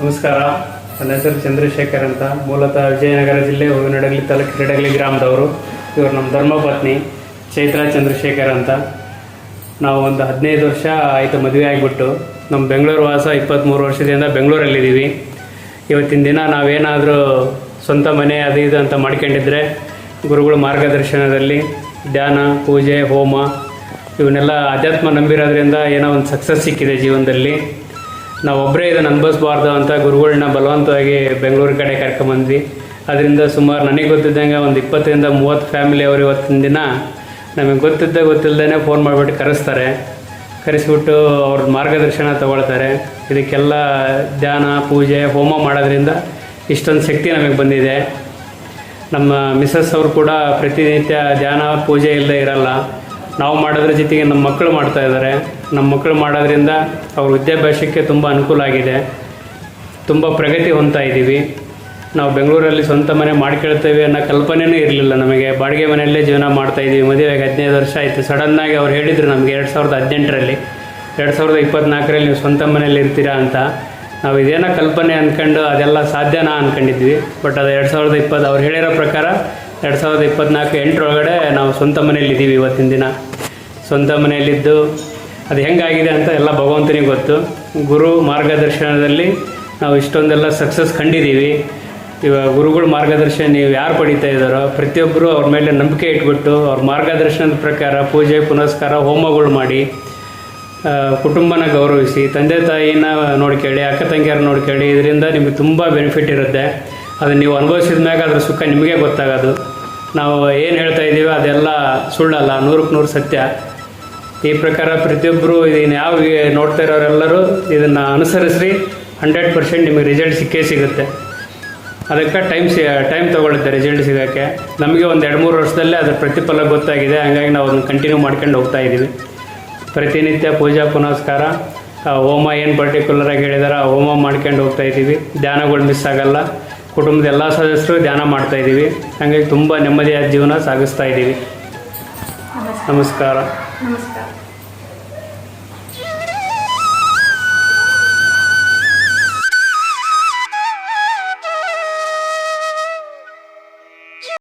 ನಮಸ್ಕಾರ. ನನ್ನ ಹೆಸರು ಚಂದ್ರಶೇಖರ್ ಅಂತ. ಮೂಲತಃ ವಿಜಯನಗರ ಜಿಲ್ಲೆ ಹೂವಿನಡಗಲಿ ತಾಲೂಕು ಹಿರೇಡಗಲಿ ಗ್ರಾಮದವರು. ಇವರು ನಮ್ಮ ಧರ್ಮಪತ್ನಿ ಚೈತ್ರಾ ಚಂದ್ರಶೇಖರ್ ಅಂತ. ನಾವು ಒಂದು 15 ವರ್ಷ ಆಯಿತು ಮದುವೆ ಆಗಿಬಿಟ್ಟು. ನಮ್ಮ ಬೆಂಗಳೂರು ವಾಸ 23 ವರ್ಷದಿಂದ ಬೆಂಗಳೂರಲ್ಲಿದ್ದೀವಿ. ಇವತ್ತಿನ ದಿನ ನಾವೇನಾದರೂ ಸ್ವಂತ ಮನೆ ಅದು ಇದು ಅಂತ ಮಾಡ್ಕೊಂಡಿದ್ರೆ ಗುರುಗಳ ಮಾರ್ಗದರ್ಶನದಲ್ಲಿ ಧ್ಯಾನ, ಪೂಜೆ, ಹೋಮ ಇವನ್ನೆಲ್ಲ ಅಧ್ಯಾತ್ಮ ನಂಬಿರೋದ್ರಿಂದ ಏನೋ ಒಂದು ಸಕ್ಸಸ್ ಸಿಕ್ಕಿದೆ ಜೀವನದಲ್ಲಿ. ನಾವು ಒಬ್ಬರೇ ಇದನ್ನು ಅನುಭವಿಸ್ಬಾರ್ದು ಅಂತ ಗುರುಗಳನ್ನ ಬಲವಂತವಾಗಿ ಬೆಂಗಳೂರು ಕಡೆ ಕರ್ಕೊಂಬಂದ್ವಿ. ಅದರಿಂದ ಸುಮಾರು ನನಗೆ ಗೊತ್ತಿದ್ದಂಗೆ ಒಂದು 20ರಿಂದ 30 ಫ್ಯಾಮಿಲಿ ಅವರು ಇವತ್ತಿನ ದಿನ ನಮಗೆ ಗೊತ್ತಿಲ್ಲದೇ ಫೋನ್ ಮಾಡಿಬಿಟ್ಟು ಕರೆಸಿಬಿಟ್ಟು ಅವ್ರ ಮಾರ್ಗದರ್ಶನ ತಗೊಳ್ತಾರೆ. ಇದಕ್ಕೆಲ್ಲ ಧ್ಯಾನ, ಪೂಜೆ, ಹೋಮ ಮಾಡೋದ್ರಿಂದ ಇಷ್ಟೊಂದು ಶಕ್ತಿ ನಮಗೆ ಬಂದಿದೆ. ನಮ್ಮ ಮಿಸ್ಸಸ್ ಅವರು ಕೂಡ ಪ್ರತಿನಿತ್ಯ ಧ್ಯಾನ, ಪೂಜೆ ಇಲ್ಲದೆ ಇರಲ್ಲ. ನಾವು ಮಾಡೋದ್ರ ಜೊತೆಗೆ ನಮ್ಮ ಮಕ್ಕಳು ಮಾಡ್ತಾಯಿದ್ದಾರೆ. ನಮ್ಮ ಮಕ್ಕಳು ಮಾಡೋದ್ರಿಂದ ಅವ್ರ ವಿದ್ಯಾಭ್ಯಾಸಕ್ಕೆ ತುಂಬ ಅನುಕೂಲ ಆಗಿದೆ. ತುಂಬ ಪ್ರಗತಿ ಹೊಂದ್ತಾ ಇದ್ದೀವಿ. ನಾವು ಬೆಂಗಳೂರಲ್ಲಿ ಸ್ವಂತ ಮನೆ ಮಾಡ್ಕೊಳ್ತೇವೆ ಅನ್ನೋ ಕಲ್ಪನೆಯೂ ಇರಲಿಲ್ಲ ನಮಗೆ. ಬಾಡಿಗೆ ಮನೆಯಲ್ಲೇ ಜೀವನ ಮಾಡ್ತಾಯಿದ್ದೀವಿ. ಮದುವೆಗೆ 15 ವರ್ಷ ಆಯಿತು. ಸಡನ್ನಾಗಿ ಅವ್ರು ಹೇಳಿದರು ನಮಗೆ 2018ರಲ್ಲಿ 2024ರಲ್ಲಿ ನೀವು ಸ್ವಂತ ಮನೇಲಿ ಇರ್ತೀರಾ ಅಂತ. ನಾವು ಇದೇನೋ ಕಲ್ಪನೆ ಅಂದ್ಕೊಂಡು ಅದೆಲ್ಲ ಸಾಧ್ಯನಾ ಅಂದ್ಕೊಂಡಿದ್ವಿ. ಬಟ್ ಅದು 2020 ಅವ್ರು ಹೇಳಿರೋ ಪ್ರಕಾರ 2024 ಎಂಟರೊಳಗಡೆ ನಾವು ಸ್ವಂತ ಮನೆಯಲ್ಲಿದ್ದೀವಿ. ಇವತ್ತಿನ ದಿನ ಸ್ವಂತ ಮನೆಯಲ್ಲಿದ್ದು ಅದು ಹೆಂಗಾಗಿದೆ ಅಂತ ಎಲ್ಲ ಭಗವಂತನಿಗೆ ಗೊತ್ತು. ಗುರು ಮಾರ್ಗದರ್ಶನದಲ್ಲಿ ನಾವು ಇಷ್ಟೊಂದೆಲ್ಲ ಸಕ್ಸಸ್ ಕಂಡಿದ್ದೀವಿ. ಇವಾಗ ಗುರುಗಳ ಮಾರ್ಗದರ್ಶನ ನೀವು ಯಾರು ಪಡಿತಾ ಇದ್ದಾರೋ ಪ್ರತಿಯೊಬ್ಬರು ಅವ್ರ ಮೇಲೆ ನಂಬಿಕೆ ಇಟ್ಬಿಟ್ಟು ಅವ್ರ ಮಾರ್ಗದರ್ಶನದ ಪ್ರಕಾರ ಪೂಜೆ, ಪುನಸ್ಕಾರ, ಹೋಮಗಳು ಮಾಡಿ ಕುಟುಂಬನ ಗೌರವಿಸಿ, ತಂದೆ ತಾಯಿನ ನೋಡ್ಕೊಳ್ಳಿ, ಅಕ್ಕ ತಂಗಿಯರು ನೋಡ್ಕೊಳ್ಳಿ. ಇದರಿಂದ ನಿಮಗೆ ತುಂಬ ಬೆನಿಫಿಟ್ ಇರುತ್ತೆ. ಅದನ್ನು ನೀವು ಅನುಭವಿಸಿದ ಮ್ಯಾಗ ಅದರ ಸುಖ ನಿಮಗೆ ಗೊತ್ತಾಗೋದು. ನಾವು ಏನು ಹೇಳ್ತಾ ಇದ್ದೀವಿ ಅದೆಲ್ಲ ಸುಳ್ಳಲ್ಲ, 100ಕ್ಕೆ 100 ಸತ್ಯ. ಈ ಪ್ರಕಾರ ಪ್ರತಿಯೊಬ್ಬರು ಇದನ್ನು ಯಾವ ನೋಡ್ತಾ ಇರೋರೆಲ್ಲರೂ ಇದನ್ನು ಅನುಸರಿಸ್ರಿ. 100% ನಿಮಗೆ ರಿಸಲ್ಟ್ ಸಿಕ್ಕೇ ಸಿಗುತ್ತೆ. ಅದಕ್ಕೆ ಟೈಮ್ ತೊಗೊಳುತ್ತೆ ರಿಸಲ್ಟ್ ಸಿಗೋಕ್ಕೆ. ನಮಗೆ ಒಂದು 2-3 ವರ್ಷದಲ್ಲೇ ಅದರ ಪ್ರತಿಫಲ ಗೊತ್ತಾಗಿದೆ. ಹಾಗಾಗಿ ನಾವು ಅದನ್ನು ಕಂಟಿನ್ಯೂ ಮಾಡ್ಕೊಂಡು ಹೋಗ್ತಾ ಇದ್ದೀವಿ. ಪ್ರತಿನಿತ್ಯ ಪೂಜಾ, ಪುನಸ್ಕಾರ, ಹೋಮ ಏನು ಪರ್ಟಿಕ್ಯುಲರಾಗಿ ಹೇಳಿದಾರೆ ಆ ಹೋಮ ಮಾಡ್ಕೊಂಡು ಹೋಗ್ತಾ ಇದ್ದೀವಿ. ಧ್ಯಾನಗಳು ಮಿಸ್ ಆಗಲ್ಲ. ಕುಟುಂಬದ ಎಲ್ಲ ಸದಸ್ಯರು ಧ್ಯಾನ ಮಾಡ್ತಾಯಿದ್ದೀವಿ. ಹಾಗಾಗಿ ತುಂಬ ನೆಮ್ಮದಿಯಾದ ಜೀವನ ಸಾಗಿಸ್ತಾ ಇದ್ದೀವಿ. ನಮಸ್ಕಾರ.